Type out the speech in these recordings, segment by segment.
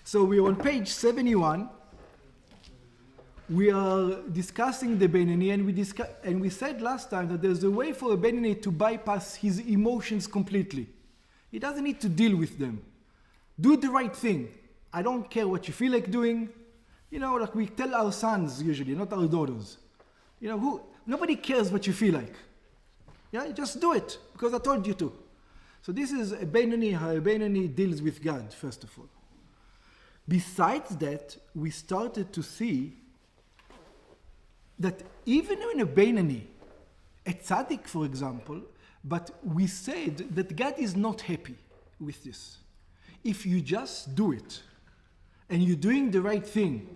So we're on page 71. We are discussing the Beinoni, and we said last time that there's a way for a Beinoni to bypass his emotions completely. He doesn't need to deal with them. Do the right thing. I don't care what you feel like doing. Like we tell our sons usually, not our daughters. Nobody cares what you feel like. Yeah, just do it because I told you to. So this is a Beinoni, how a Beinoni deals with God, first of all. Besides that, we started to see that even in a Beinoni, a tzaddik, for example, but we said that God is not happy with this. If you just do it, and you're doing the right thing,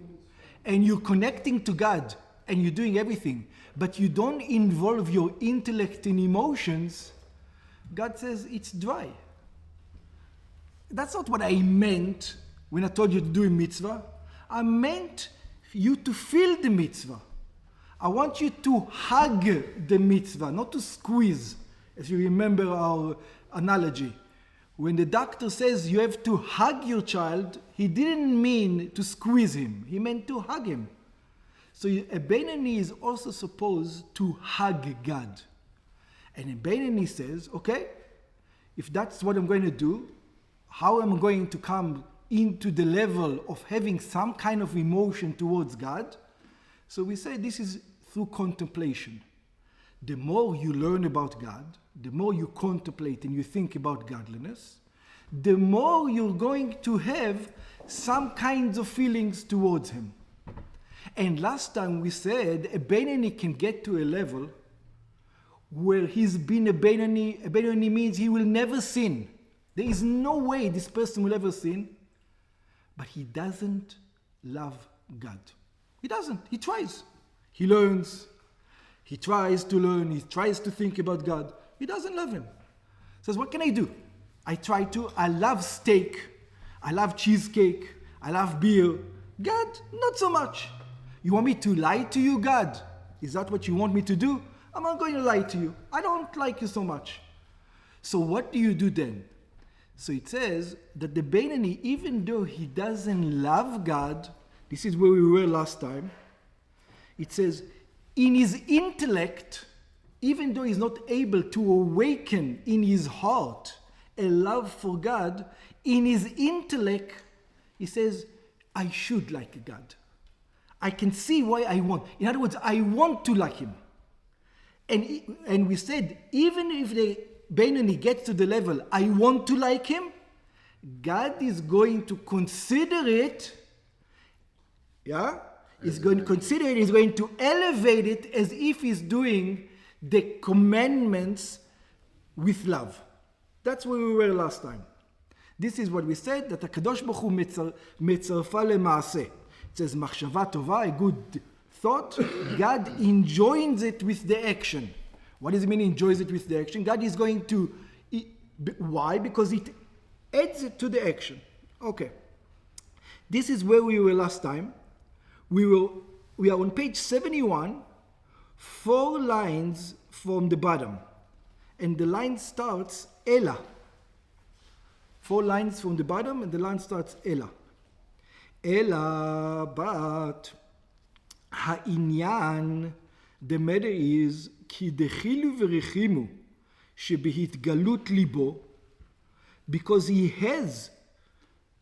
and you're connecting to God, and you're doing everything, but you don't involve your intellect and emotions, God says it's dry. That's not what I meant when I told you to do a mitzvah. I meant you to feel the mitzvah. I want you to hug the mitzvah, not to squeeze. As you remember our analogy. When the doctor says you have to hug your child, he didn't mean to squeeze him. He meant to hug him. So a Beinoni is also supposed to hug God. And a Beinoni says, okay, if that's what I'm going to do, how am I going to come into the level of having some kind of emotion towards God? So we say this is through contemplation. The more you learn about God, the more you contemplate and you think about godliness, the more you're going to have some kinds of feelings towards Him. And last time we said a Beinoni can get to a level where he's been a Beinoni. A Beinoni means he will never sin. There is no way this person will ever sin, but he doesn't love God. He doesn't. He tries. He learns. He tries to learn. He tries to think about God. He doesn't love Him. Says, what can I do? I love steak. I love cheesecake. I love beer. God, not so much. You want me to lie to you, God? Is that what you want me to do? I'm not going to lie to you. I don't like you so much. So what do you do then? So it says that the Beinoni, even though he doesn't love God, this is where we were last time, it says, in his intellect, even though he's not able to awaken in his heart a love for God, in his intellect, he says, I should like God. I can see why I want. In other words, I want to like Him. And we said, even if the Beinoni gets to the level, I want to like Him, God is going to consider it, He's going to consider it, He's going to elevate it as if He's doing the commandments with love. That's where we were last time. This is what we said, that HaKadosh Baruch Hu metzarfa lema'aseh. It says, machshava tova, a good thought. God enjoins it with the action. What does it mean enjoys it with the action? God is going to... Why? Because it adds it to the action. Okay. This is where we were last time. We are on page 71, 4 lines from the bottom. And the line starts, Ela. 4 lines from the bottom, and the line starts, Ela. Ela, but העניין, the matter is, כי דחילו ורחימו שבהתגלות ליבו, because he has,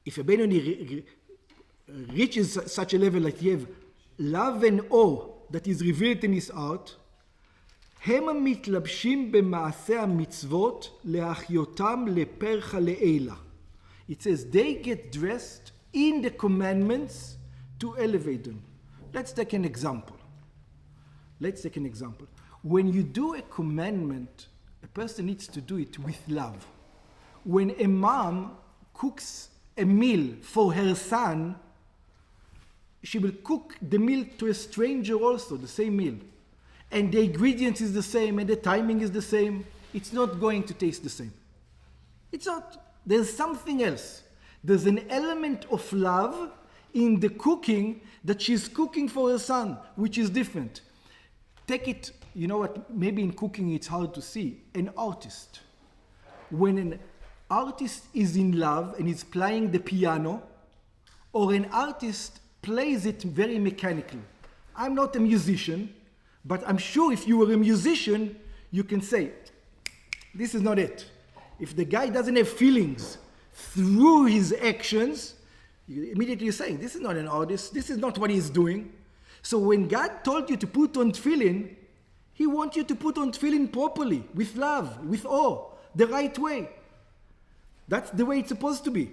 if a Beinoni reaches such a level that he have love and awe that is revealed in his heart, הם מתלבשים במעשה המצוות להחיותם לפרחה לעילה. It says they get dressed in the commandments to elevate them. Let's take an example. When you do a commandment, a person needs to do it with love. When a mom cooks a meal for her son, she will cook the meal to a stranger also, the same meal. And the ingredients is the same and the timing is the same. It's not going to taste the same. It's not. There's something else. There's an element of love in the cooking that she's cooking for her son, which is different. Take it, you know what, maybe in cooking it's hard to see. An artist. When an artist is in love and is playing the piano, or an artist plays it very mechanically. I'm not a musician, but I'm sure if you were a musician, you can say, this is not it. If the guy doesn't have feelings through his actions, you immediately say, this is not an artist, this is not what he's doing. So when God told you to put on tefillin, he wants you to put on tefillin properly, with love, with awe, the right way. That's the way it's supposed to be.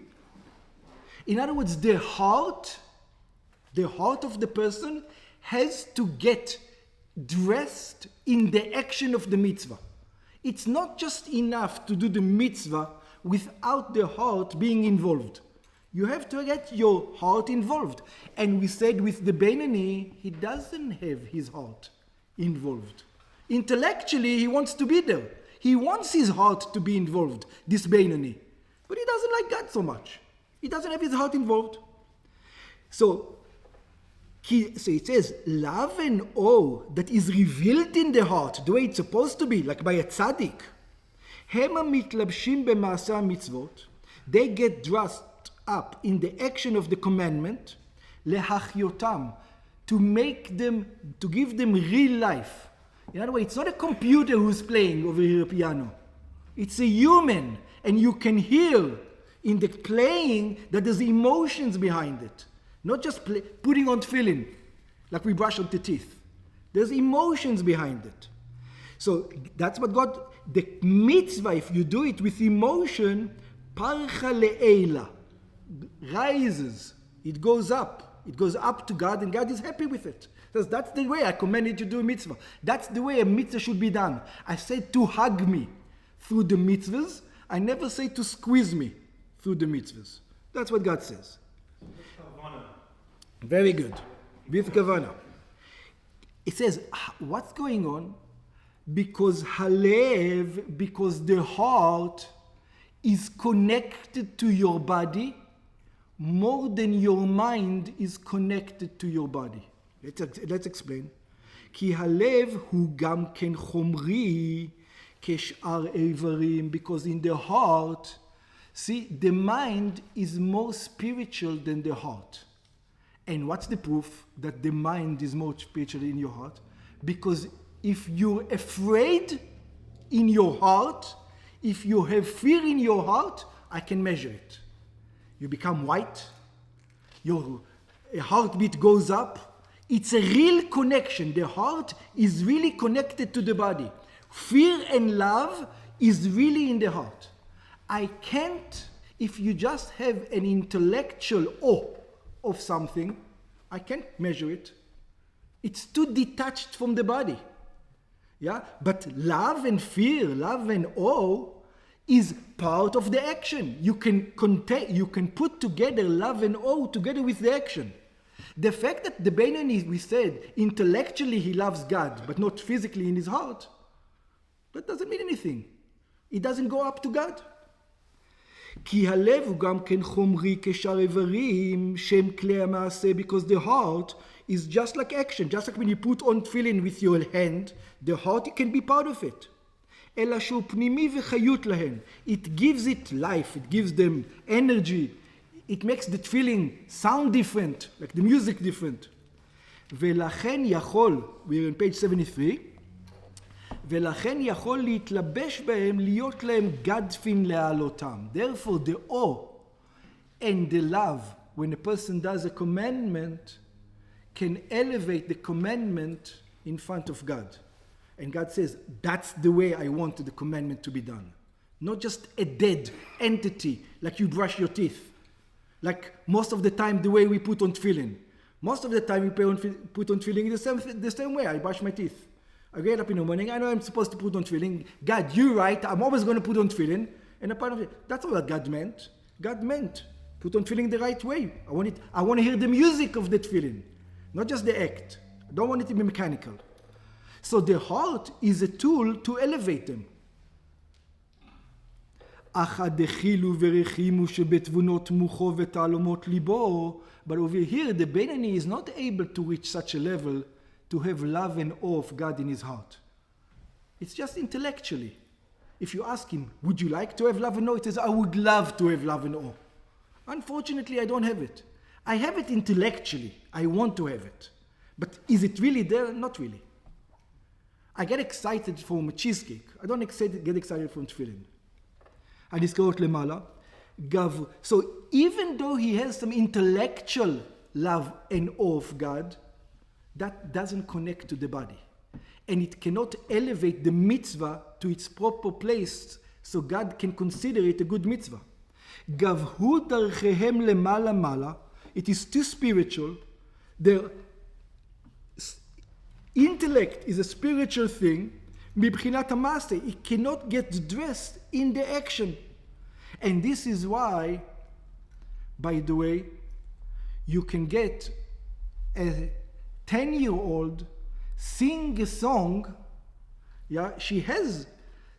In other words, the heart of the person has to get dressed in the action of the mitzvah. It's not just enough to do the mitzvah without the heart being involved. You have to get your heart involved. And we said with the Beinani, he doesn't have his heart involved. Intellectually, he wants to be there. He wants his heart to be involved, this Beinani. But he doesn't like God so much. He doesn't have his heart involved. So it says, love and awe that is revealed in the heart, the way it's supposed to be, like by a tzaddik. הם המתלבשים במעשה המצוות, they get dressed up in the action of the commandment, להחיותם, to give them real life. In other words, it's not a computer who's playing over here a piano. It's a human, and you can hear in the playing that there's emotions behind it. Not just putting on tefillin, like we brush on the teeth. There's emotions behind it. So that's what God, the mitzvah, if you do it with emotion, parcha le'ela, rises. It goes up. It goes up to God, and God is happy with it. That's the way I commanded you to do a mitzvah. That's the way a mitzvah should be done. I said to hug me through the mitzvahs. I never say to squeeze me through the mitzvahs. That's what God says. Very good. With kavana. It says, what's going on? Because halev, because the heart is connected to your body more than your mind is connected to your body. Let's explain. כי הלב הוא גם כן חומרי כשאר איברים, because in the heart, see, the mind is more spiritual than the heart. And what's the proof that the mind is more spiritual in your heart? Because if you're afraid in your heart, if you have fear in your heart, I can measure it. You become white, your heartbeat goes up. It's a real connection. The heart is really connected to the body. Fear and love is really in the heart. I can't, if you just have an intellectual awe of something, I can't measure it. It's too detached from the body. Yeah? But love and fear, love and awe is part of the action. You can put together love and awe together with the action. The fact that the Beinani, we said, intellectually he loves God, but not physically in his heart, that doesn't mean anything. It doesn't go up to God. כי הלב הוא גם כן חומרי כשאר איברים שהם כלי המעשה, because the heart is just like action, just like when you put on tefillin with your hand, the heart can be part of it. אלא שהוא פנימי וחיות להן. It gives it life, it gives them energy, it makes the tefillin sound different, like the music different. ולכן יכול, we're on page 73, ולכן יכול להתלבש בהם, להיות להם גדפין להעלותם. Therefore, the awe and the love, when a person does a commandment, can elevate the commandment in front of God. And God says, that's the way I wanted the commandment to be done. Not just a dead entity, like you brush your teeth. Like most of the time, the way we put on tefillin. Most of the time, we put on tefillin the same way I brush my teeth. I get up in the morning, I know I'm supposed to put on tefillin. God, you're right, I'm always going to put on tefillin. And a part of it, that's not what God meant. God meant, put on tefillin the right way. I want to hear the music of the tefillin, not just the act. I don't want it to be mechanical. So the heart is a tool to elevate them. But over here, the Beinani is not able to reach such a level to have love and awe of God in his heart. It's just intellectually. If you ask him, would you like to have love and awe? He says, I would love to have love and awe. Unfortunately, I don't have it. I have it intellectually. I want to have it. But is it really there? Not really. I get excited from a cheesecake. I don't get excited from tefillin. הנזכרות למעלה. So even though he has some intellectual love and awe of God, that doesn't connect to the body. And it cannot elevate the mitzvah to its proper place so God can consider it a good mitzvah. גבהו דרכיהם למעלה מעלה. It is too spiritual. Their intellect is a spiritual thing. מבחינת המעשה, it cannot get dressed in the action. And this is why, by the way, you can get a 10-year-old sing a song. Yeah, she has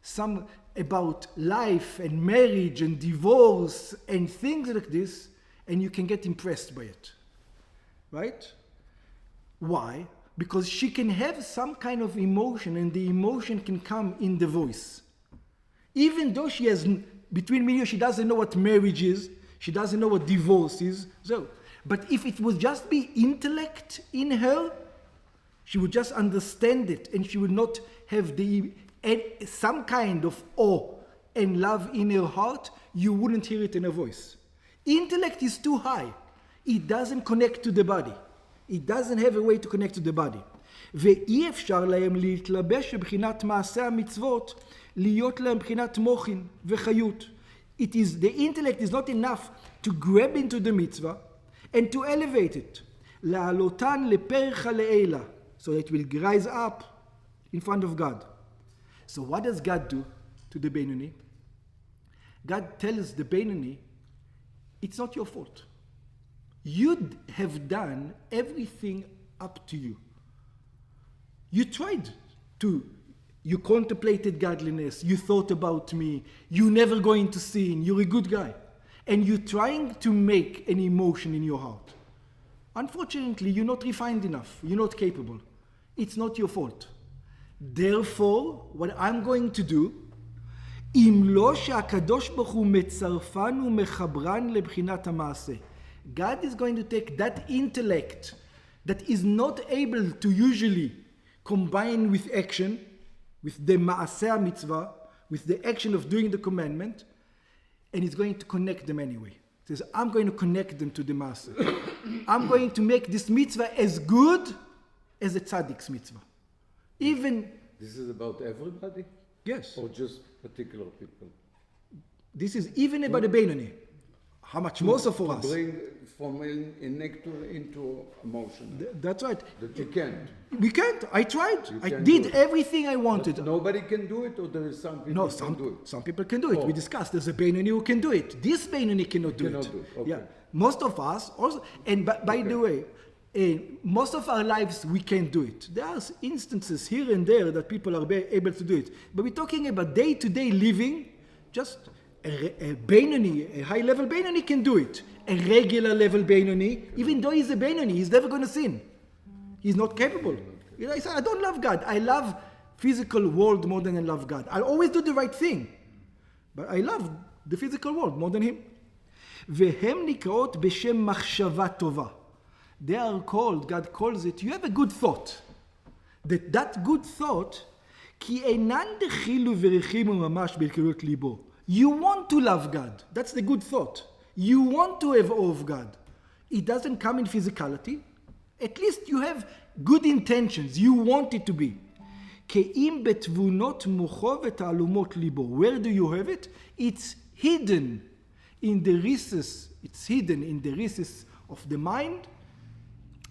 some about life and marriage and divorce and things like this, and you can get impressed by it. Right? Why? Because she can have some kind of emotion, and the emotion can come in the voice. Even though she has, between me and you, she doesn't know what marriage is, she doesn't know what divorce is. So, but if it would just be intellect in her, she would just understand it, and she would not have some kind of awe and love in her heart. You wouldn't hear it in her voice. Intellect is too high. It doesn't connect to the body. It doesn't have a way to connect to the body. ואי אפשר להם להתלבש בבחינת מעשה המצוות, להיות להם בחינת מוחין וחיות. The intellect is not enough to grab into the mitzvah and to elevate it. להעלותן לפרחה לעילה, so it will rise up in front of God. So what does God do to the Beinoni? God tells the Beinoni, it's not your fault. You have done everything up to you. You tried to. You contemplated godliness. You thought about me. You're never going to sin. You're a good guy. And you're trying to make an emotion in your heart. Unfortunately, you're not refined enough. You're not capable. It's not your fault. Therefore, what I'm going to do, אם לא שהקדוש ברוך הוא מצרפן ומחברן לבחינת המעשה. God is going to take that intellect that is not able to usually combine with action, with the ma'aseh mitzvah, with the action of doing the commandment, and he's going to connect them anyway. He says, I'm going to connect them to the ma'aseh. I'm going to make this mitzvah as good as a tzaddik's mitzvah. Even... This is about everybody? Yes. Or just particular people? This is even about the Beinoni. How much more so for us? Bring from a nectar into emotion. That's right. That you can't. We can't. I tried. I did everything I wanted. But nobody can do it, or there is some people who can do it? Some people can do it. We discussed. There's a Beinoni who can do it. This Beinoni cannot do it. Okay. Yeah. Most of us also. And by the way, most of our lives we can't do it. There are instances here and there that people are able to do it. But we're talking about day-to-day living. Just a Beinoni, a high-level Beinoni can do it. A regular level Beinoni, even though he's a Beinoni, he's never going to sin. He's not capable. You know, he said, I don't love God. I love physical world more than I love God. I'll always do the right thing. But I love the physical world more than him. והם נקראות בשם מחשבה טובה. They are called, God calls it, you have a good thought. That good thought, כי אינן דחילו ורחימו ממש בהתקרבות ליבו. You want to love God. That's the good thought. You want to have awe of God. It doesn't come in physicality. At least you have good intentions. You want it to be. כאם בתבונות מוחו ותעלומות ליבו. Where do you have it? It's hidden in the recess. It's hidden in the recess of the mind.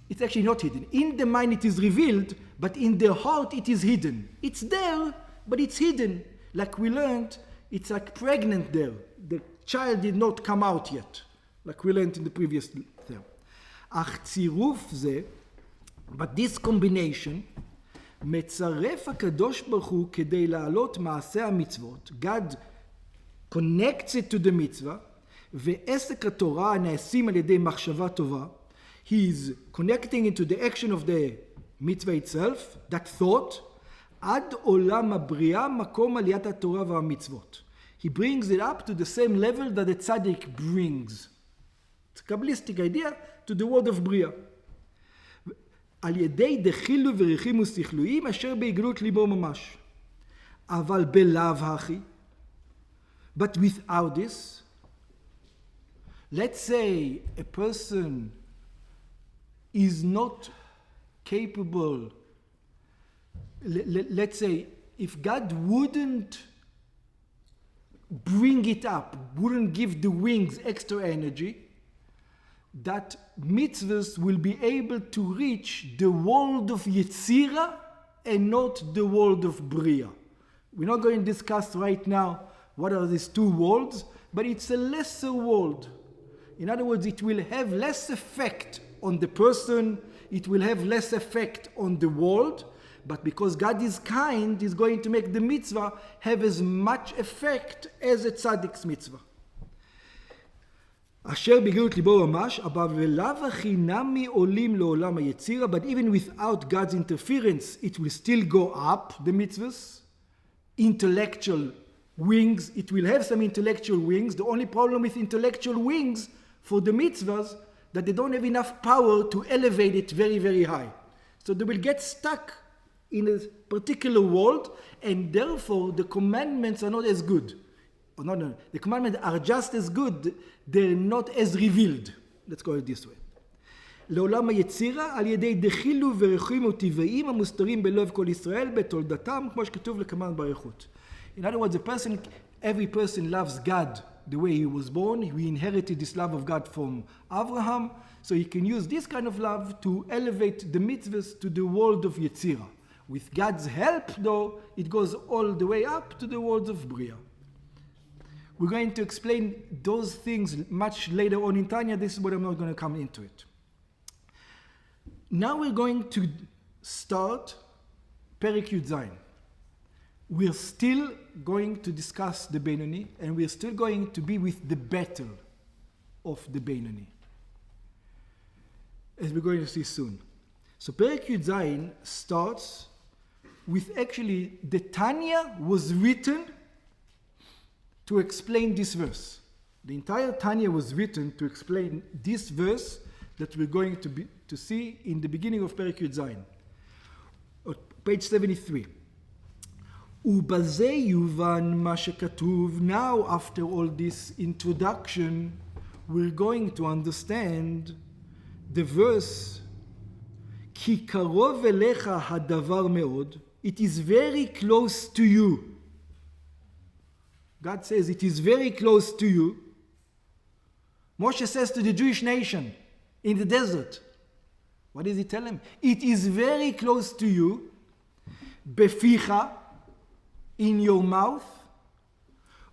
It's actually not hidden. In the mind it is revealed, but in the heart it is hidden. It's there, but it's hidden. Like we learned, it's like pregnant there. The child did not come out yet, like we learned in the previous term. אך צירוף זה, but this combination, מצרף הקדוש ברוך הוא כדי להעלות מעשה המצוות. God connects it to the mitzvah, ועסק התורה הנעשים על ידי מחשבה טובה. He is connecting it to the action of the mitzvah itself, that thought, עד עולם הבריאה מקום עליית התורה והמצוות. He brings it up to the same level that the tzaddik brings. It's Kabbalistic idea, to the world of Bria. על ידי דחילו ורחימו שכלויים אשר בהגלות ליבו ממש. אבל בלאו הכי, but without this, let's say a person is not capable, let's say if God wouldn't bring it up, wouldn't give the wings extra energy, that mitzvahs will be able to reach the world of Yetzirah and not the world of Bria. We're not going to discuss right now what are these two worlds, but it's a lesser world. In other words, it will have less effect on the person, it will have less effect on the world, but because God is kind, He's going to make the mitzvah have as much effect as a tzaddik's mitzvah. אשר בגלות ליבו ממש, אבל ולאו הכי נמי עולים לעולם היצירה, but even without God's interference, it will still go up, the mitzvahs. Intellectual wings, it will have some intellectual wings. The only problem with intellectual wings for the mitzvahs, that they don't have enough power to elevate it very, very high. So they will get stuck in a particular world, and therefore the commandments are not as good. No, the commandments are just as good, they're not as revealed. Let's call it this way. לעולם היצירה על ידי דחילו ורחימו טבעיים המוסתרים בלב כל ישראל בתולדתם, כמו שכתוב לקמן באריכות. In other words, every person loves God the way he was born. He inherited this love of God from Abraham, so he can use this kind of love to elevate the mitzvahs to the world of Yetzirah. With God's help, though, it goes all the way up to the world of Bria. We're going to explain those things much later on in Tanya. This is what I'm not going to come into it. Now we're going to start Perek Yud Zayin. We're still going to discuss the Beinoni, and we're still going to be with the battle of the Beinoni, as we're going to see soon. So Perek Yud Zayin starts with actually the Tanya was written to explain this verse. The entire Tanya was written to explain this verse that we're going to see in the beginning of Perek Yud Zayin. Page 73. ובזה יובן מה שכתוב. Now, after all this introduction, we're going to understand the verse כי קרוב אליך הדבר מאוד. It is very close to you. God says it is very close to you. Moshe says to the Jewish nation in the desert, what does he tell him? It is very close to you, beficha, in your mouth,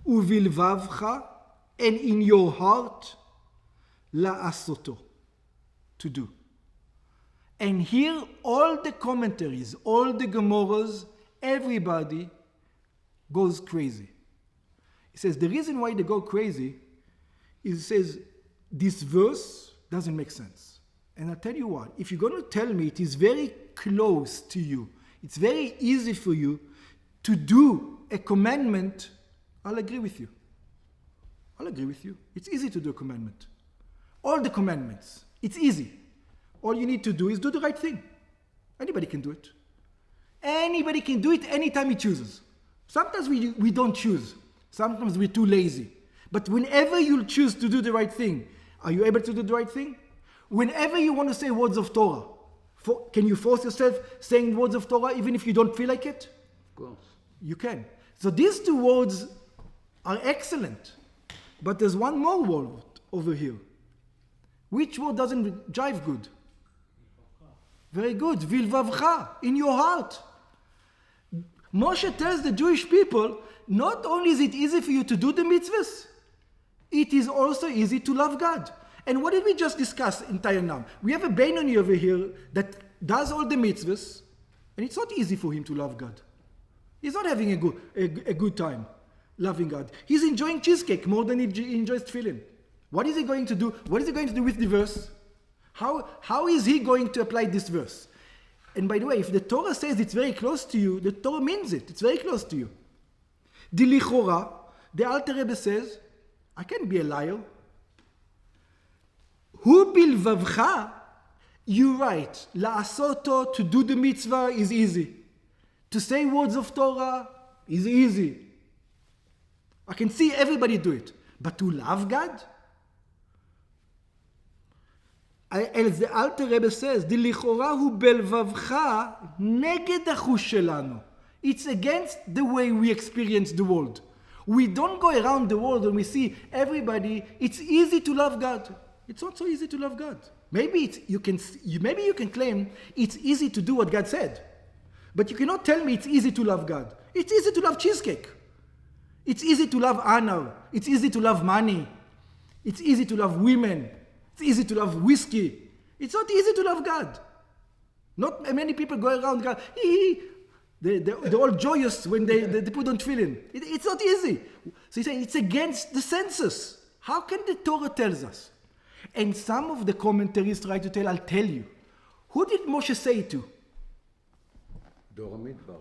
uvilvavcha, and in your heart, la'asoto, to do. And here all the commentaries, all the Gemaras, everybody goes crazy. He says the reason why they go crazy is, it says, this verse doesn't make sense. And I'll tell you what, if you're going to tell me it is very close to you, it's very easy for you to do a commandment, I'll agree with you. I'll agree with you. It's easy to do a commandment. All the commandments, it's easy. All you need to do is do the right thing. Anybody can do it. Anybody can do it anytime he chooses. Sometimes we don't choose. Sometimes we're too lazy. But whenever you choose to do the right thing, are you able to do the right thing? Whenever you want to say words of Torah, can you force yourself saying words of Torah even if you don't feel like it? Of course. You can. So these two words are excellent. But there's one more word over here. Which word doesn't jive good? Very good. Vilvavcha, in your heart. Moshe tells the Jewish people, not only is it easy for you to do the mitzvahs, it is also easy to love God. And what did we just discuss in Tayanam? We have a Beinoni over here that does all the mitzvahs, and it's not easy for him to love God. He's not having a good time loving God. He's enjoying cheesecake more than he enjoys tefillin. What is he going to do? What is he going to do with the verse? How is he going to apply this verse? And by the way, if the Torah says it's very close to you, the Torah means it. It's very close to you. The Lichora, the Alter Rebbe says, I can't be a liar. Hu bilvavcha, you're right. La'asoto, to do the mitzvah is easy. To say words of Torah is easy. I can see everybody do it. But to love God? As the Alter Rebbe says, דלכאורה הוא בלבבך נגד החוש שלנו. It's against the way we experience the world. We don't go around the world and we see everybody. It's easy to love God. It's not so easy to love God. Maybe you can claim it's easy to do what God said. But you cannot tell me it's easy to love God. It's easy to love cheesecake. It's easy to love honor. It's easy to love money. It's easy to love women. It's easy to love whiskey. It's not easy to love God. Not many people go around God. They're all joyous when they put on tefillin. It's not easy. So he said it's against the senses. How can the Torah tells us? And some of the commentaries try to tell, I'll tell you. Who did Moshe say it to?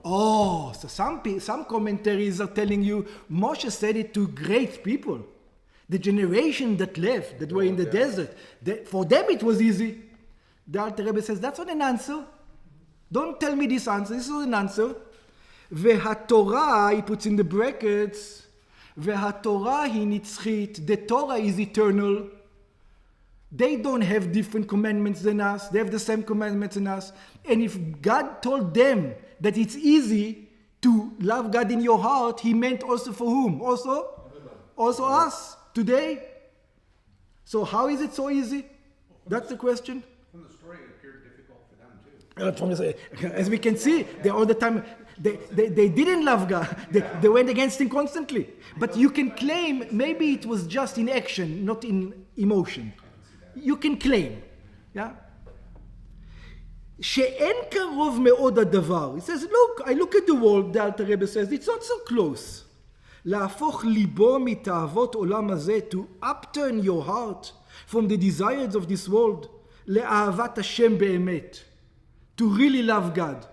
Oh, so some commentaries are telling you Moshe said it to great people. The generation that left, that were in the desert. For them it was easy. The Alter Rebbe says, that's not an answer. Don't tell me this answer. This is not an answer. VeHaTorah, he puts in the brackets, VeHaTorah hi nitzchit. The Torah is eternal. They don't have different commandments than us. They have the same commandments than us. And if God told them that it's easy to love God in your heart, he meant also for whom? Also us, today. So how is it so easy? That's the question. From the story, it appeared difficult for them too. As we can see, they all the time, they didn't love God. They went against him constantly. But you can claim maybe it was just in action, not in emotion. You can claim. Yeah? שאין קרוב מאוד הדבר. He says, look, I look at the world, the Alter Rebbe says, it's not so close. להפוך ליבו מתאוות עולם הזה, to upturn your heart from the desires of this world, לאהבת השם באמת, to really love God.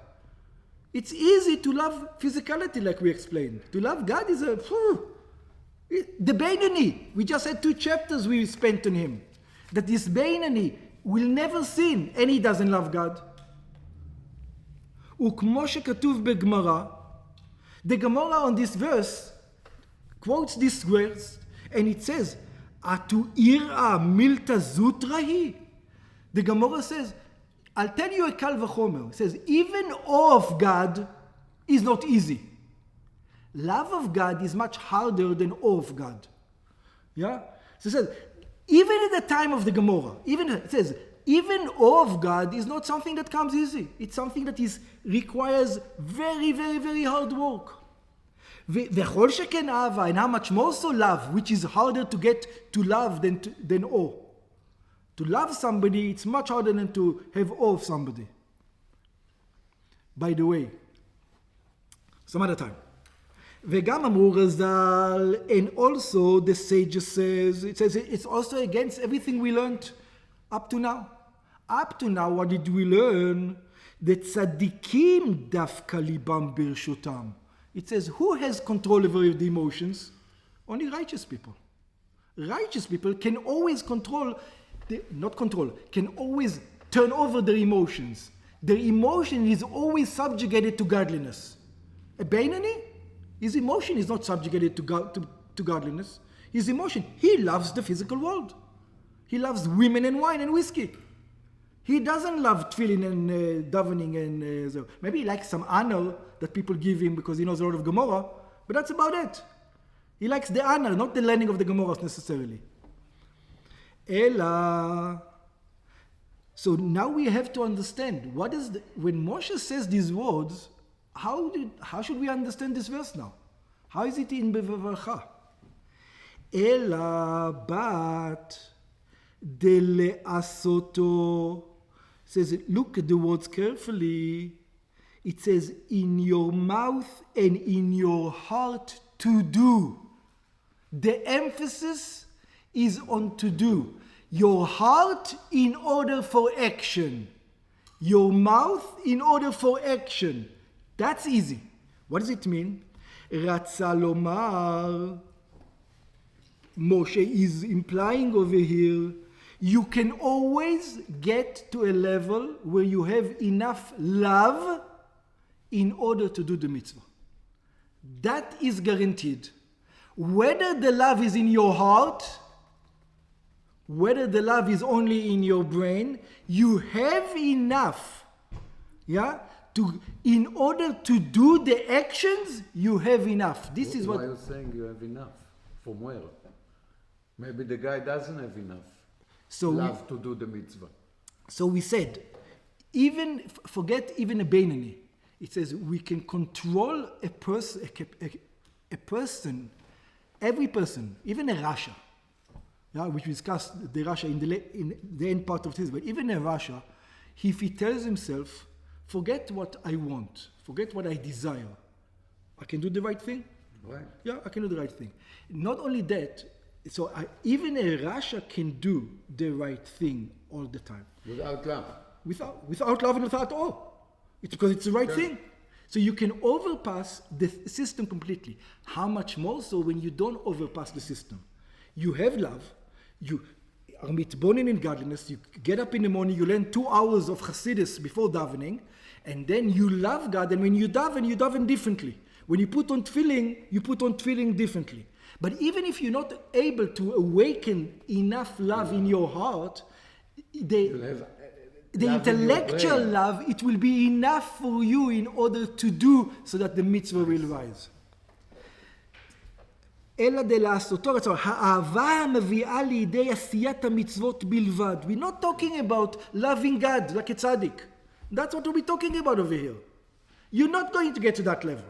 It's easy to love physicality like we explained. To love God is the Beinoni. We just had 2 chapters we spent on him. That this Beinoni will never sin, and he doesn't love God. וכמו שכתוב בגמרא, the Gemara on this verse quotes this verse, and it says, "Atu ira milta zutrahi." The Gemara says, I'll tell you a kal v'chomer. It says, even awe of God is not easy. Love of God is much harder than awe of God. Yeah? So it says, even at the time of the Gemara, it says, even awe of God is not something that comes easy. It's something that requires very, very, very hard work. וכל שכן אהבה, and how much more so love, which is harder to get to love than awe. To love somebody, it's much harder than to have awe of somebody. By the way, some other time. וגם אמרו רז"ל, and also the sages says, it says it's also against everything we learned up to now. Up to now, what did we learn? The tzaddikim dafka libam birshotam. It says, who has control over the emotions? Only righteous people. Righteous people can always can always turn over their emotions. Their emotion is always subjugated to godliness. A Beinoni, his emotion is not subjugated to godliness. His emotion, he loves the physical world. He loves women and wine and whiskey. He doesn't love tefillin and davening and so. Maybe he likes some honor that people give him because he knows a lot of Gemara, but that's about it. He likes the honor, not the learning of the Gemara necessarily. Ella. So now we have to understand when Moshe says these words, how should we understand this verse now? How is it in Bevavarcha? Ella bat dele asoto. Says, look at the words carefully. It says, in your mouth and in your heart to do. The emphasis is on to do. Your heart in order for action. Your mouth in order for action. That's easy. What does it mean? Ratza lomar. Moshe is implying over here You can always get to a level where you have enough love in order to do the mitzvah. That is guaranteed. Whether the love is in your heart, whether the love is only in your brain, you have enough, in order to do the actions, you have enough. This is what... Why are you saying you have enough? From where? Maybe the guy doesn't have enough love to do the mitzvah. So we said, forget even a Beinoni. It says we can control a person, every person, even a Rasha, which we discussed the Rasha in the end part of this, but even a Rasha, if he tells himself, forget what I want, forget what I desire, I can do the right thing? Right. Yeah, I can do the right thing. Not only that, so even a Rasha can do the right thing all the time. Without love. Without love and without awe. It's because it's the right thing. So you can overpass the system completely. How much more so when you don't overpass the system? You have love, you are mitbonen in godliness, you get up in the morning, you learn 2 hours of Hasidus before davening, and then you love God, and when you daven differently. When you put on tefillin, you put on tefillin differently. But even if you're not able to awaken enough love in your heart, the intellectual love, it will be enough for you in order to do so that the mitzvah will rise. אלא דלעשותו רצון, האהבה המביאה לידי עשיית המצוות בלבד. We're not talking about loving God like a tzaddik. That's what we're talking about over here. You're not going to get to that level,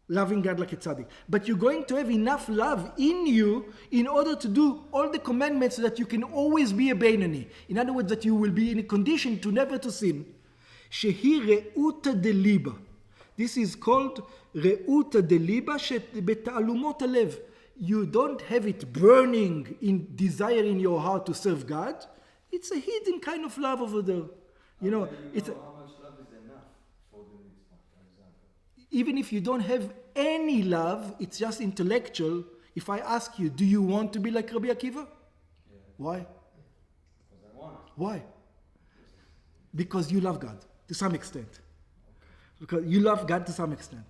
loving God like a tzaddik. But you're going to have enough love in you in order to do all the commandments so that you can always be a Beinoni. In other words, that you will be in a condition to never to sin. שהיא רעותא דליבה. This is called רעותא דליבה שבתעלומות הלב. You don't have it burning in desire in your heart to serve God. It's a hidden kind of love over there. You know, it's how much love is enough for the mitzvah, for example? Even if you don't have any love, it's just intellectual. If I ask you, do you want to be like Rabbi Akiva? Yeah. Why? Because I want it. Why? Because you love God to some extent. Because you love God to some extent.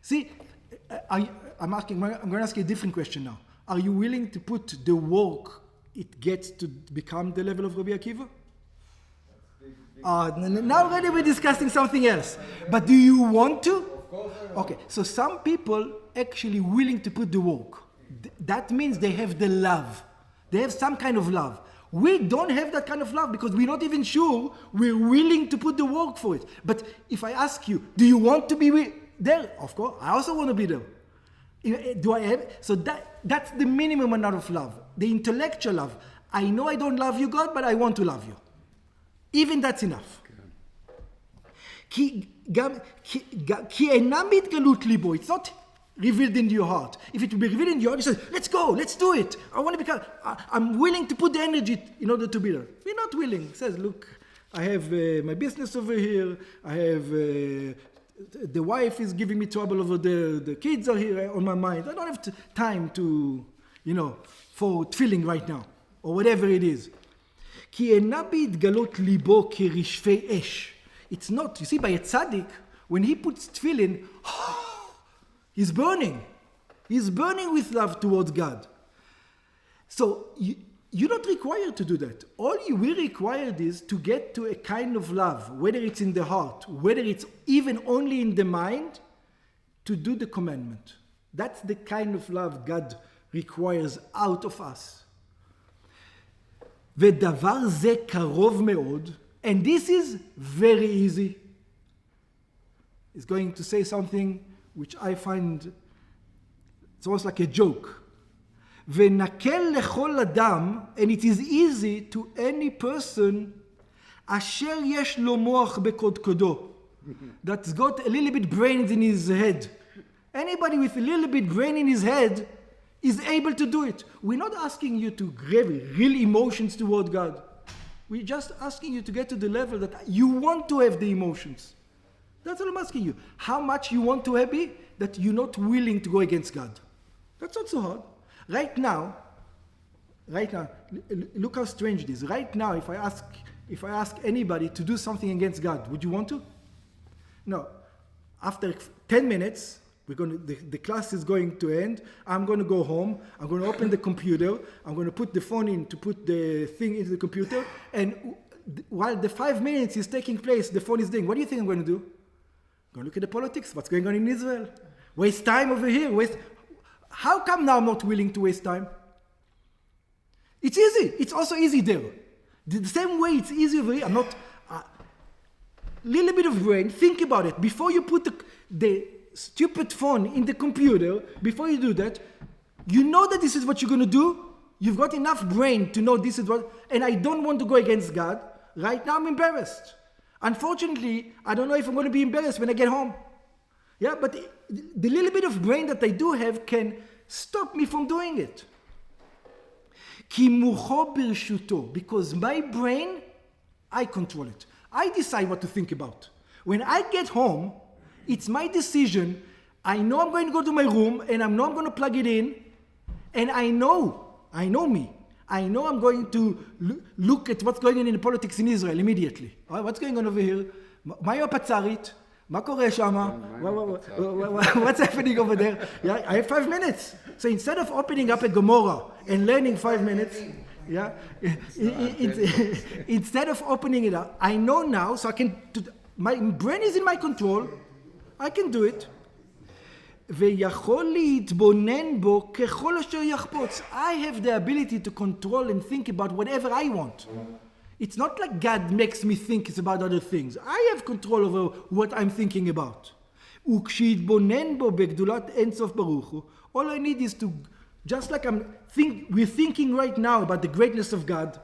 See, I'm going to ask you a different question now. Are you willing to put the work it gets to become the level of Rabbi Akiva? Now already we're discussing something else. But do you want to? Of course I want. Okay, so some people actually willing to put the work. That means they have the love. They have some kind of love. We don't have that kind of love because we're not even sure we're willing to put the work for it. But if I ask you, do you want to be there? Of course, I also want to be there. Do I have? So that's the minimum amount of love. The intellectual love. I know I don't love you, God, but I want to love you. Even that's enough. כי אינה בהתגלות ליבו. It's not revealed in your heart. If it will be revealed in your heart, you say, let's go, let's do it. I want to become, I'm willing to put the energy in order to be there. We're not willing. He says, look, I have my business over here. I have, the wife is giving me trouble over there. The kids are here on my mind. I don't have time to, for tefillin right now. Or whatever it is. כי אינה בהתגלות ליבו כרשפי אש. It's not, you see, by a tzaddik, when he puts tefillin, he's burning. He's burning with love towards God. So you're not required to do that. All we required is to get to a kind of love, whether it's in the heart, whether it's even only in the mind, to do the commandment. That's the kind of love God requires out of us. ודבר זה קרוב מאוד, and this is very easy. He's going to say something which I find it's almost like a joke. ונקל לכל אדם, and it is easy to any person אשר יש לו מוח בקודקודו, that's got a little bit brains in his head. Anybody with a little bit brain in his head is able to do it. We're not asking you to grab real emotions toward God. We're just asking you to get to the level that you want to have the emotions. That's all I'm asking you. How much you want to have it that you're not willing to go against God. That's not so hard. Right now, Right now, look how strange it is. Right now, if I ask anybody to do something against God, would you want to? No. After 10 minutes, the class is going to end. I'm going to go home. I'm going to open the computer. I'm going to put the phone in to put the thing into the computer. And while the 5 minutes is taking place, the phone is doing. What do you think I'm going to do? I'm going to look at the politics. What's going on in Israel? Waste time over here. How come now I'm not willing to waste time? It's easy. It's also easy there. The same way it's easy over here. I'm not... little bit of brain. Think about it. Before you put the stupid phone in the computer, before you do that, you know that this is what you're going to do. You've got enough brain to know this is what... And I don't want to go against God. Right now I'm embarrassed. Unfortunately, I don't know if I'm going to be embarrassed when I get home. Yeah, but the little bit of brain that I do have can stop me from doing it. כי מוחו ברשותו, because my brain, I control it. I decide what to think about. When I get home, it's my decision. I know I'm going to go to my room, and I know I'm going to plug it in, and I know me. I know I'm going to look at what's going on in the politics in Israel immediately. What's going on over here? מהי הפצ"רית? מה קורה שמה? What's happening over there? Yeah, I have 5 minutes. So instead of opening up a Gomorrah and learning 5 minutes, yeah, instead of opening it up, I know now, so I can, my brain is in my control, I can do it. ויכול להתבונן בו ככל אשר יחפוץ. I have the ability to control and think about whatever I want. It's not like God makes me think it's about other things. I have control over what I'm thinking about. וכשיתבונן בו בגדולת אין סוף ברוך הוא, all I need is to, just like we're thinking right now about the greatness of God,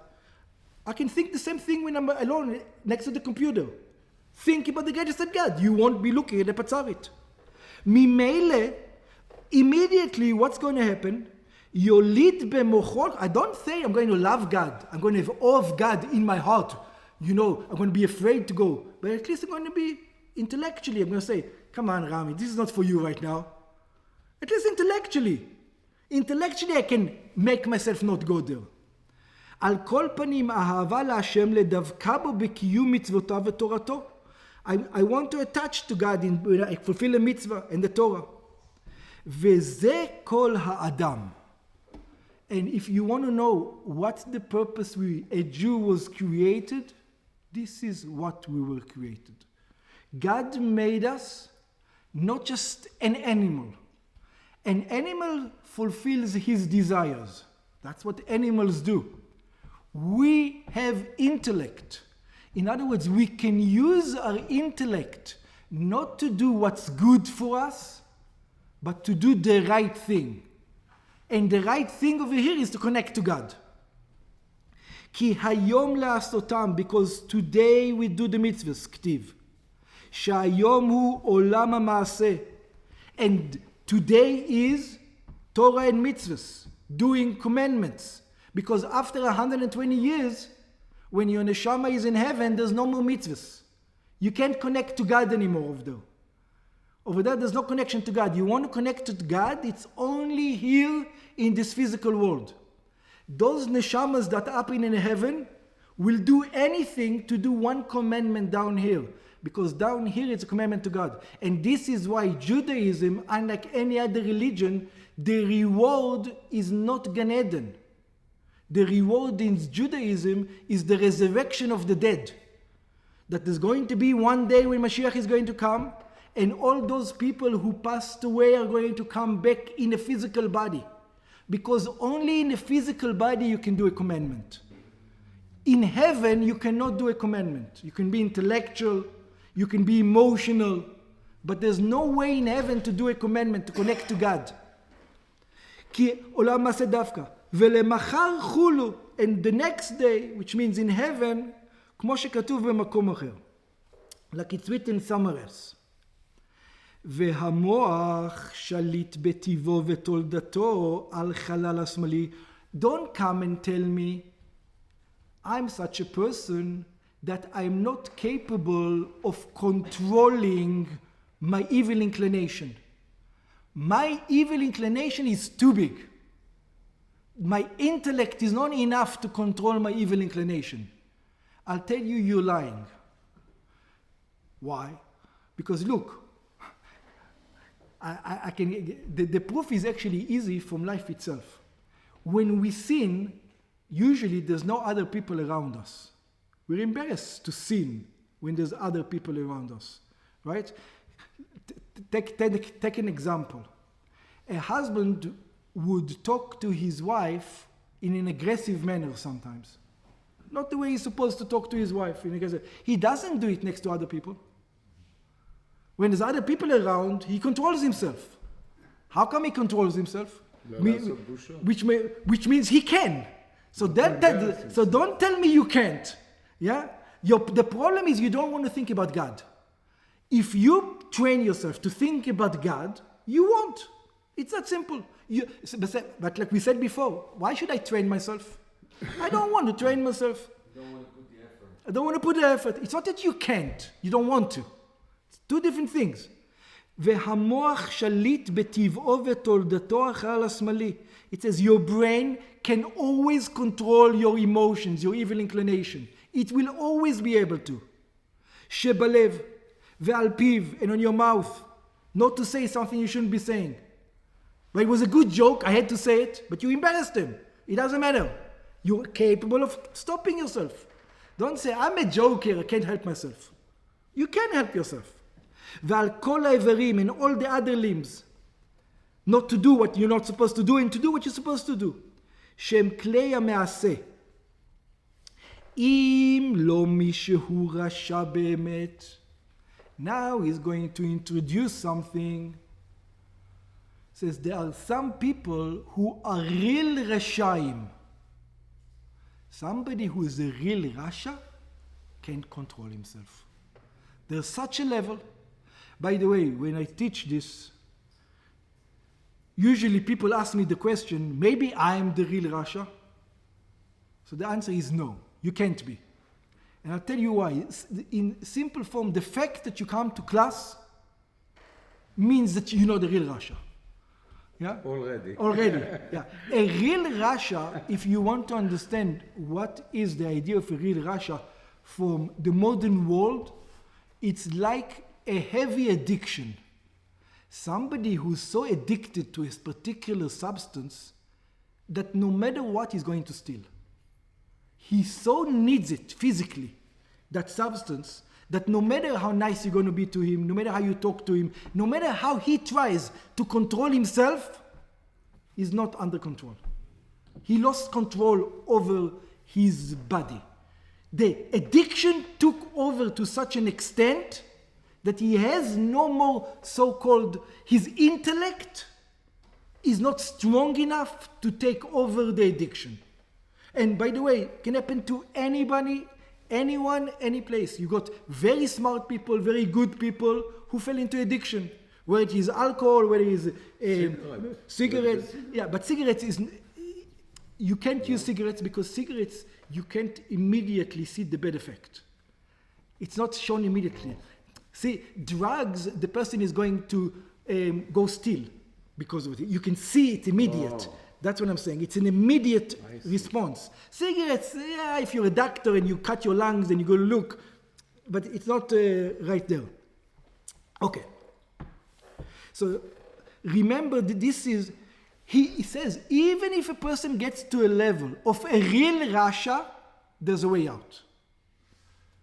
I can think the same thing when I'm alone next to the computer. Think about the greatness of God. You won't be looking at the patzarit. ממילא, immediately what's going to happen? יוליד במוחו, I don't say I'm going to love God. I'm going to have awe of God in my heart. You know, I'm going to be afraid to go. But at least I'm going to be intellectually. I'm going to say, come on, Rami, this is not for you right now. At least intellectually. Intellectually I can make myself not go there. על כל פנים, אהבה להשם לדבקה בו בקיום מצוותיו ותורתו. I want to attach to God when I fulfill a mitzvah and the Torah. וזה כל האדם. And if you want to know what's the purpose a Jew was created, this is what we were created. God made us not just an animal. An animal fulfills his desires. That's what animals do. We have intellect. In other words, we can use our intellect not to do what's good for us, but to do the right thing. And the right thing over here is to connect to God. כי היום לעשותם, because today we do the mitzvahs, כתיב. שהיום הוא עולם המעשה. And today is Torah and mitzvahs, doing commandments. Because after 120 years, when your neshama is in heaven, there's no more mitzvahs. You can't connect to God anymore over there. Over there, there's no connection to God. You want to connect to God, it's only here in this physical world. Those neshamas that are up in heaven will do anything to do one commandment down here. Because down here it's a commandment to God. And this is why Judaism, unlike any other religion, the reward is not Gan Eden. The reward in Judaism is the resurrection of the dead. That there's going to be one day when Mashiach is going to come, and all those people who passed away are going to come back in a physical body. Because only in a physical body you can do a commandment. In heaven you cannot do a commandment. You can be intellectual, you can be emotional, but there's no way in heaven to do a commandment, to connect to God. כי עולם מעשה דווקא. ולמחר חולו, and the next day, which means in heaven, כמו שכתוב במקום אחר. Like it's written somewhere else. והמוח שליט בטבעו ותולדתו על חלל השמאלי. Don't come and tell me, I'm such a person that I'm not capable of controlling my evil inclination. My evil inclination is too big. my intellect is not enough to control my evil inclination. I'll tell you, you're lying. Why? Because look, the proof is actually easy from life itself. When we sin, usually there's no other people around us. We're embarrassed to sin when there's other people around us, right? Take an example. A husband would talk to his wife in an aggressive manner sometimes. Not the way he's supposed to talk to his wife. He doesn't do it next to other people. When there's other people around, he controls himself. How come he controls himself? Which means he can. So don't tell me you can't. Yeah? The problem is you don't want to think about God. If you train yourself to think about God, you won't. It's that simple. But like we said before, why should I train myself? I don't want to train myself. You don't want to put the effort. I don't want to put the effort. It's not that you can't. You don't want to. It's two different things. והמוח שליט בטבעו ותולדתו אחר השמאלי. It says your brain can always control your emotions, your evil inclination. It will always be able to. שבלב ועל פיו, and on your mouth, not to say something you shouldn't be saying. But it was a good joke, I had to say it, but you embarrassed him. It doesn't matter. You're capable of stopping yourself. Don't say, I'm a joker, I can't help myself. You can help yourself. ועל כל האיברים and all the other limbs, not to do what you're not supposed to do and to do what you're supposed to do. שהם כלי המעשה. אם לא מישהו רשע באמת. Now he's going to introduce something. Says there are some people who are real rashaim. Somebody who is a real rasha can't control himself. There's such a level. By the way, when I teach this, usually people ask me the question, maybe I am the real rasha? So the answer is no, you can't be. And I'll tell you why. In simple form, the fact that you come to class means that you know the real rasha. Yeah? Already. Yeah. A real rasha, if you want to understand what is the idea of a real rasha from the modern world, it's like a heavy addiction. Somebody who's so addicted to a particular substance that no matter what he's going to steal. He so needs it physically, that substance, that no matter how nice you're going to be to him, no matter how you talk to him, no matter how he tries to control himself, he's not under control. He lost control over his body. The addiction took over to such an extent that he has no more so-called, his intellect is not strong enough to take over the addiction. And by the way, it can happen to anybody, anyone, any place. You got very smart people, very good people who fell into addiction. Whether it is alcohol, whether it is cigarettes. Yeah, but cigarettes is, you can't use cigarettes because cigarettes, you can't immediately see the bad effect. It's not shown immediately. See, drugs, the person is going to go steal because of it. You can see it immediate. Oh. That's what I'm saying. It's an immediate response. Cigarettes, yeah, if you're a doctor and you cut your lungs and you go look, but it's not right there. Okay. So remember that this is, he says, even if a person gets to a level of a real rasha, there's a way out.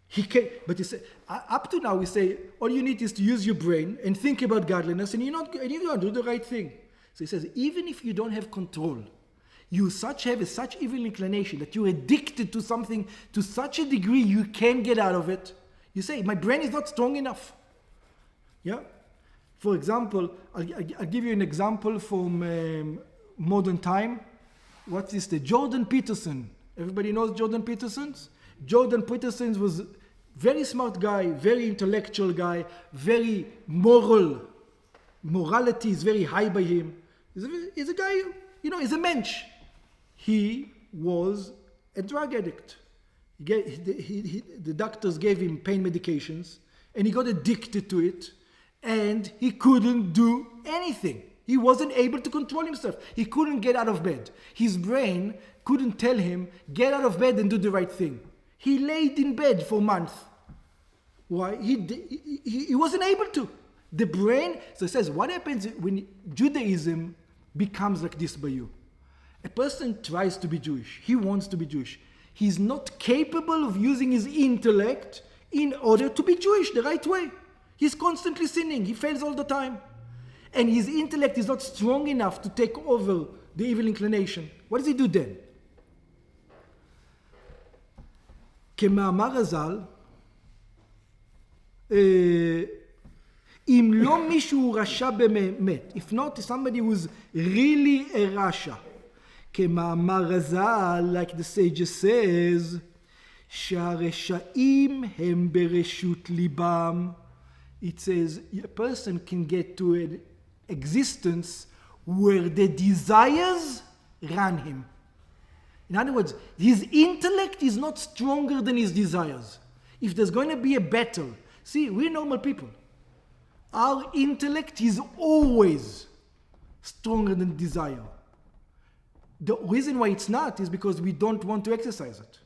He can, but he said, up to now we say, all you need is to use your brain and think about godliness and you're going to do the right thing. So he says, even if you don't have control, you have such evil inclination that you're addicted to something to such a degree you can't get out of it. You say, my brain is not strong enough. Yeah? For example, I'll give you an example from modern time. What is the Jordan Peterson? Everybody knows Jordan Peterson? Jordan Peterson was very smart guy, very intellectual guy, very moral. Morality is very high by him. He's a guy, he's a mensch. He was a drug addict. The doctors gave him pain medications and he got addicted to it and he couldn't do anything. He wasn't able to control himself. He couldn't get out of bed. His brain couldn't tell him, get out of bed and do the right thing. He laid in bed for months. Why? He wasn't able to. The brain, so it says, what happens when Judaism becomes like this by you? A person tries to be Jewish. He wants to be Jewish. He's not capable of using his intellect in order to be Jewish the right way. He's constantly sinning. He fails all the time. And his intellect is not strong enough to take over the evil inclination. What does he do then? כמאמר הז"ל, אם לא מישהו רשע באמת, if not somebody who's really a rasha, כמאמר הז"ל, like the sage says, שהרשעים הם ברשות ליבם. It says a person can get to an existence where the desires run him. In other words, his intellect is not stronger than his desires. If there's going to be a battle, see, we're normal people. Our intellect is always stronger than desire. The reason why it's not is because we don't want to exercise it.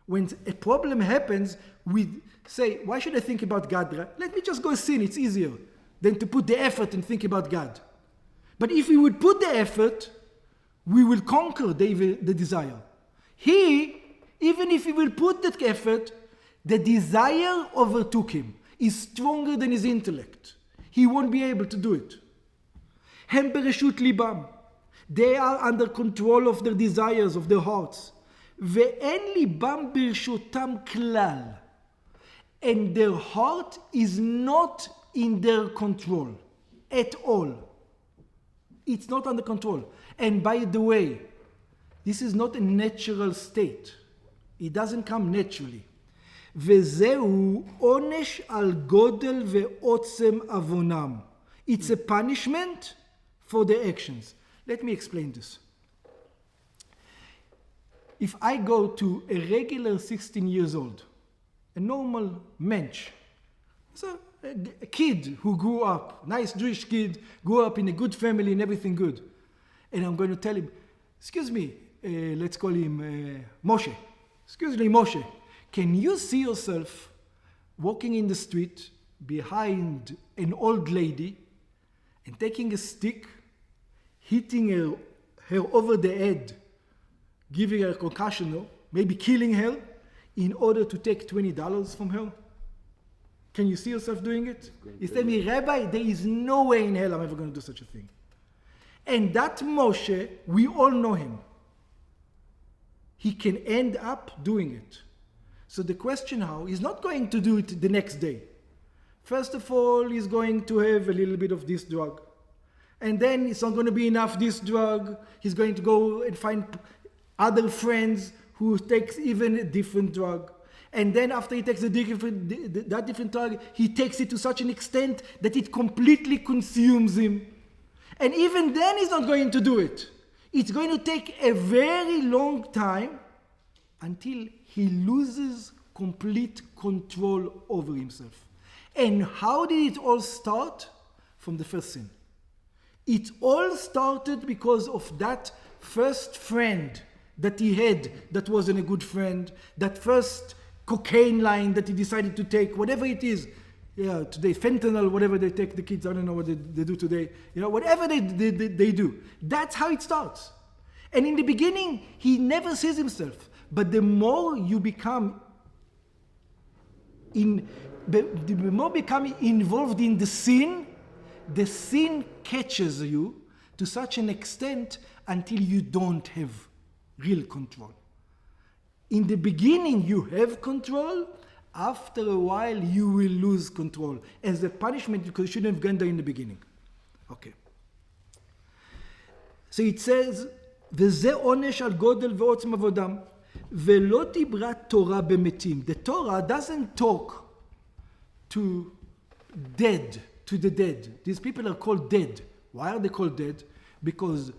When a problem happens, we say, why should I think about God? Let me just go sin, it's easier than to put the effort and think about God. But if we would put the effort, we will conquer the desire. He, even if he will put that effort, the desire overtook him. Is stronger than his intellect. He won't be able to do it. הם ברשות ליבם. They are under control of their desires, of their hearts. ואין ליבם ברשותם כלל. And their heart is not in their control at all. It's not under control. And by the way, this is not a natural state. It doesn't come naturally. וזהו עונש על גודל ועוצם עוונם. It's a punishment for the actions. Let me explain this. If I go to a regular 16 years old, a normal mensch, so a kid who grew up, nice Jewish kid, grew up in a good family and everything good, and I'm going to tell him, excuse me, let's call him Moshe. Excuse me, Moshe. Can you see yourself walking in the street behind an old lady and taking a stick, hitting her over the head, giving her a concussion, maybe killing her, in order to take $20 from her? Can you see yourself doing it? He said me, Rabbi, there is no way in hell I'm ever going to do such a thing. And that Moshe, we all know him. He can end up doing it. So the question how, he's not going to do it the next day. First of all, he's going to have a little bit of this drug. And then it's not going to be enough this drug. He's going to go and find other friends who takes even a different drug. And then after he takes that different drug, he takes it to such an extent that it completely consumes him. And even then he's not going to do it. It's going to take a very long time until he loses complete control over himself. And how did it all start? From the first sin. It all started because of that first friend that he had that wasn't a good friend, that first cocaine line that he decided to take, whatever it is. Yeah, today, fentanyl, whatever they take the kids, I don't know what they do today. You know, whatever they do. That's how it starts. And in the beginning, he never sees himself. But the more you become involved in the sin catches you to such an extent until you don't have real control. In the beginning, you have control. After a while, you will lose control as a punishment because you shouldn't have gone there in the beginning. Okay. So it says, וזה עונש על גודל ועוצם עבודם. ולא דיברה תורה במתים. The Torah doesn't talk to the dead. These people are called dead. Why are they called dead? Because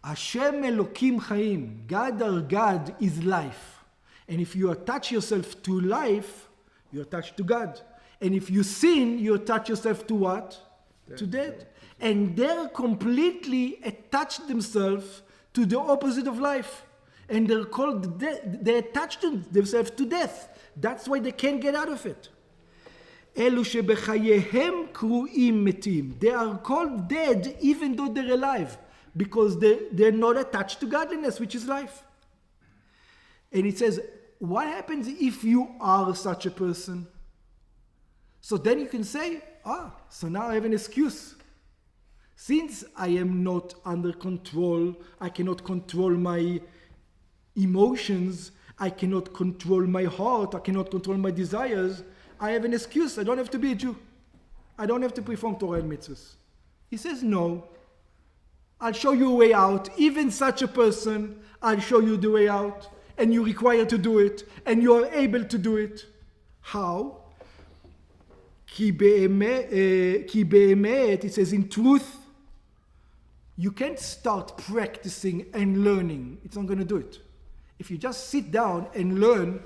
Hashem Elokim Chaim, God our God is life. And if you attach yourself to life, you attach to God. And if you sin, you attach yourself to what? To death. And they're completely attached themselves to the opposite of life. And they're called, they attach themselves to death. That's why they can't get out of it. אלו שבחייהם קרויים מתים. They are called dead even though they're alive. Because they're not attached to godliness, which is life. And it says, what happens if you are such a person? So then you can say, so now I have an excuse. Since I am not under control, I cannot control my emotions, I cannot control my heart, I cannot control my desires, I have an excuse. I don't have to be a Jew. I don't have to perform Torah and mitzvahs. He says, no. I'll show you a way out. Even such a person, I'll show you the way out. And you're required to do it. And you are able to do it. How? Ki be'emet, it says, in truth, you can't start practicing and learning. It's not going to do it. If you just sit down and learn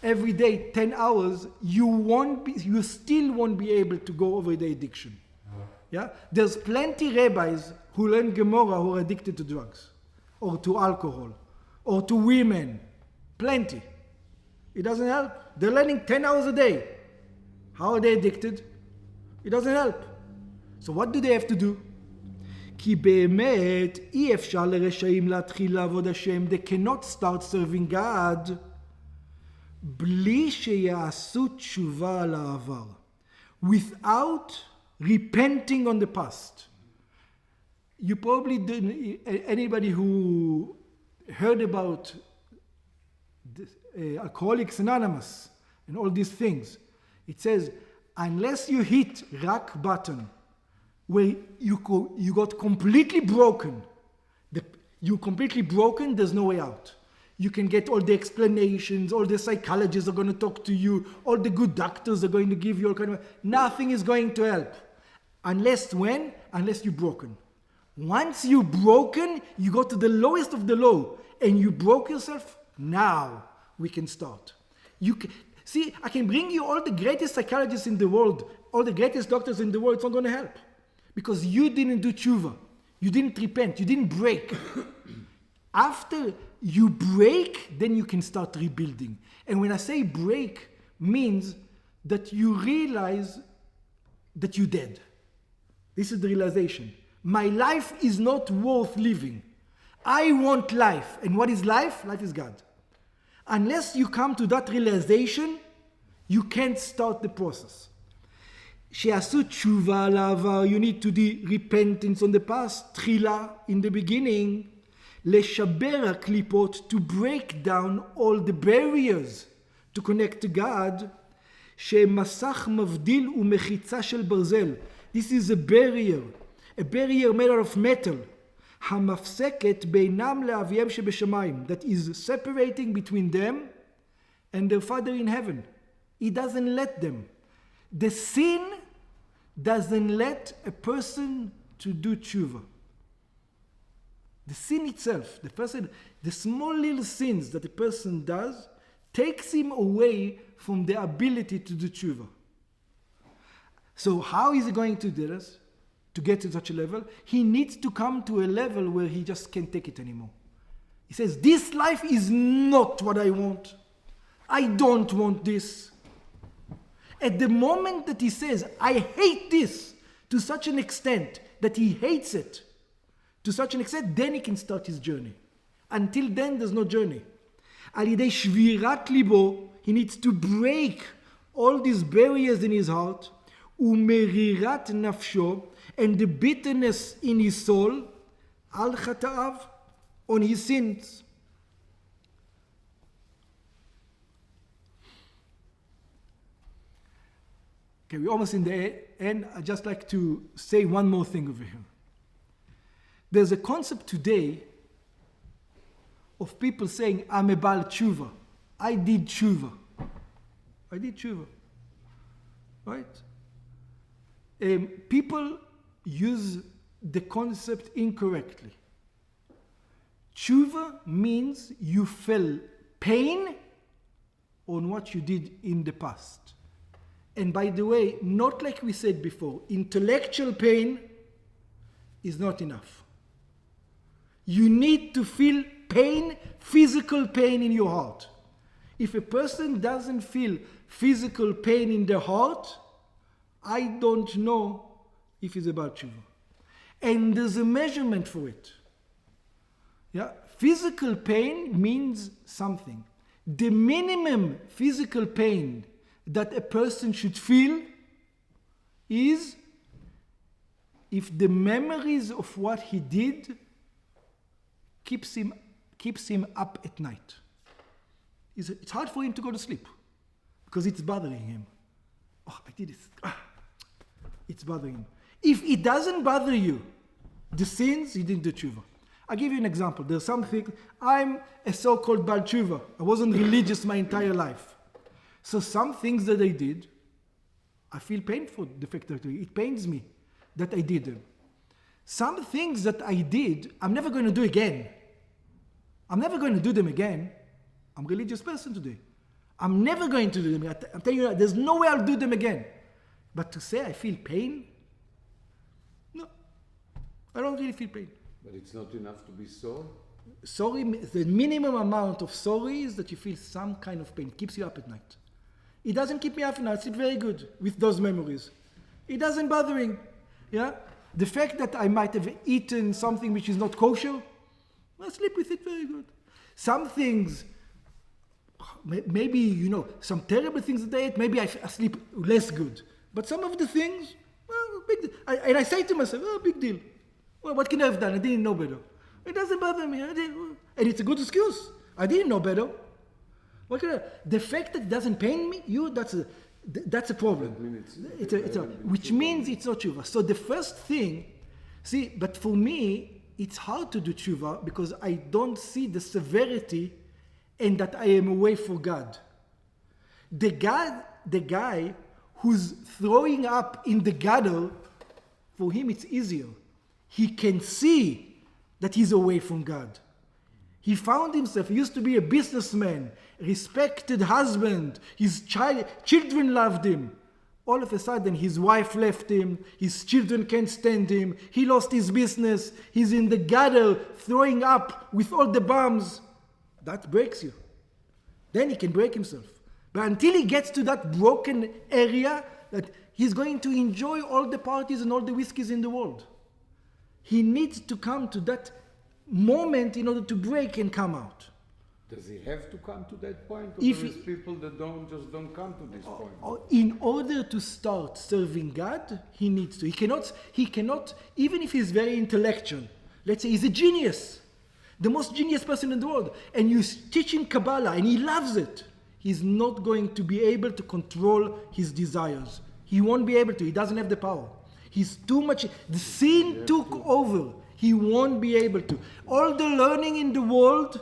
every day 10 hours, you still won't be able to go over the addiction. Yeah? There's plenty rabbis who learn Gemara who are addicted to drugs, or to alcohol, or to women. Plenty. It doesn't help. They're learning 10 hours a day. How are they addicted? It doesn't help. So what do they have to do? כי באמת אי אפשר לרשעים להתחיל לעבוד השם. They cannot start serving God בלי שיעשו תשובה על העבר. Without repenting on the past. You probably didn't, anybody who heard about this, Alcoholics Anonymous and all these things, it says, unless you hit rock bottom, where you got completely broken, you're completely broken, there's no way out. You can get all the explanations, all the psychologists are going to talk to you, all the good doctors are going to give you all kind of, nothing is going to help. Unless when? Unless you're broken. Once you're broken, you go to the lowest of the low, and you broke yourself, now we can start. See, I can bring you all the greatest psychologists in the world, all the greatest doctors in the world, it's not going to help. Because you didn't do tshuva. You didn't repent. You didn't break. After you break, then you can start rebuilding. And when I say break, means that you realize that you're dead. This is the realization. My life is not worth living. I want life. And what is life? Life is God. Unless you come to that realization, you can't start the process. שיעשו תשובה על העבר, you need to do repentance on the past, תחילה, in the beginning, לשבר הקליפות, to break down all the barriers to connect to God, שמסך מבדיל ומחיצה של ברזל. This is a barrier made out of metal, המפסקת בינם לאביהם שבשמיים, that is separating between them and their Father in heaven. He doesn't let them. The sin doesn't let a person to do tshuva. The sin itself, the small little sins that a person does, takes him away from the ability to do tshuva. So how is he going to do this? To get to such a level? He needs to come to a level where he just can't take it anymore. He says, this life is not what I want. I don't want this. At the moment that he says, I hate this, to such an extent that he hates it, to such an extent, then he can start his journey. Until then, there's no journey. על ידי שבירת ליבו, he needs to break all these barriers in his heart, ומרירת נפשו, and the bitterness in his soul, על חטאיו, on his sins. Okay, we're almost in the end. I'd just like to say one more thing over here. There's a concept today of people saying, I'm a Baal Tshuva. I did Tshuva. Right? People use the concept incorrectly. Tshuva means you felt pain on what you did in the past. And by the way, not like we said before, intellectual pain, is not enough. You need to feel pain, physical pain in your heart. If a person doesn't feel physical pain in their heart, I don't know if he's about tshuva. And there's a measurement for it. Yeah? Physical pain means something. The minimum physical pain that a person should feel is if the memories of what he did keeps him up at night. It's hard for him to go to sleep because it's bothering him. Oh, I did this. It's bothering him. If it doesn't bother you, the sins, you didn't do tshuva. I'll give you an example. There's something, I'm a so-called Baal Tshuva. I wasn't religious my entire life. So some things that I did, I feel painful, the fact that it pains me that I did them. Some things that I did, I'm never going to do again. I'm never going to do them again. I'm a religious person today. I'm never going to do them. I'm telling you, there's no way I'll do them again. But to say I feel pain? No. I don't really feel pain. But it's not enough to be sore? Sorry, the minimum amount of sorry is that you feel some kind of pain. It keeps you up at night. It doesn't keep me up at night. I sleep very good with those memories. It doesn't bother me. Yeah? The fact that I might have eaten something which is not kosher, I sleep with it very good. Some things, maybe, some terrible things that I ate, maybe I sleep less good. But some of the things, well, big deal. And I say to myself, big deal. Well, what can I have done? I didn't know better. It doesn't bother me. And it's a good excuse. I didn't know better. The fact that it doesn't pain me, that's a problem. Which means it's not tshuva. So the first thing, but for me, it's hard to do tshuva because I don't see the severity and that I am away for God. The guy who's throwing up in the gutter, for him it's easier. He can see that he's away from God. He found himself, he used to be a businessman, respected husband, his children loved him. All of a sudden his wife left him, his children can't stand him, he lost his business, he's in the gutter throwing up with all the bums. That breaks you. Then he can break himself. But until he gets to that broken area, that he's going to enjoy all the parties and all the whiskeys in the world. He needs to come to that moment in order to break and come out. Does he have to come to that point? Or there is people that don't come to this point? In order to start serving God, he needs to. He cannot, even if he's very intellectual, let's say he's a genius, the most genius person in the world, and you teach him Kabbalah and he loves it, he's not going to be able to control his desires. He won't be able to. He doesn't have the power. He's too much. The sin took over. He won't be able to. All the learning in the world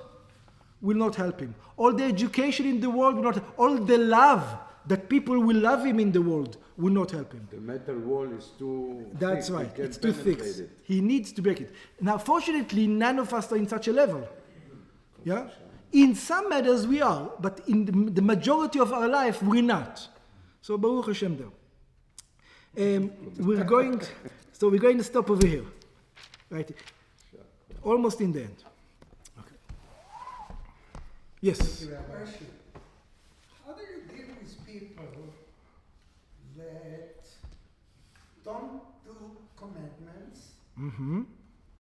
will not help him. All the education in the world will not. All the love that people will love him in the world will not help him. The metal wall is too That's thick. right. It's too thick. He needs to break it. Now, fortunately, none of us are in such a level. Yeah? In some matters we are, but in the majority of our life, we're not. So, Baruch Hashem there. We're going to stop over here. Right? Almost in the end. Okay. Yes? How do you deal with people that don't do commandments,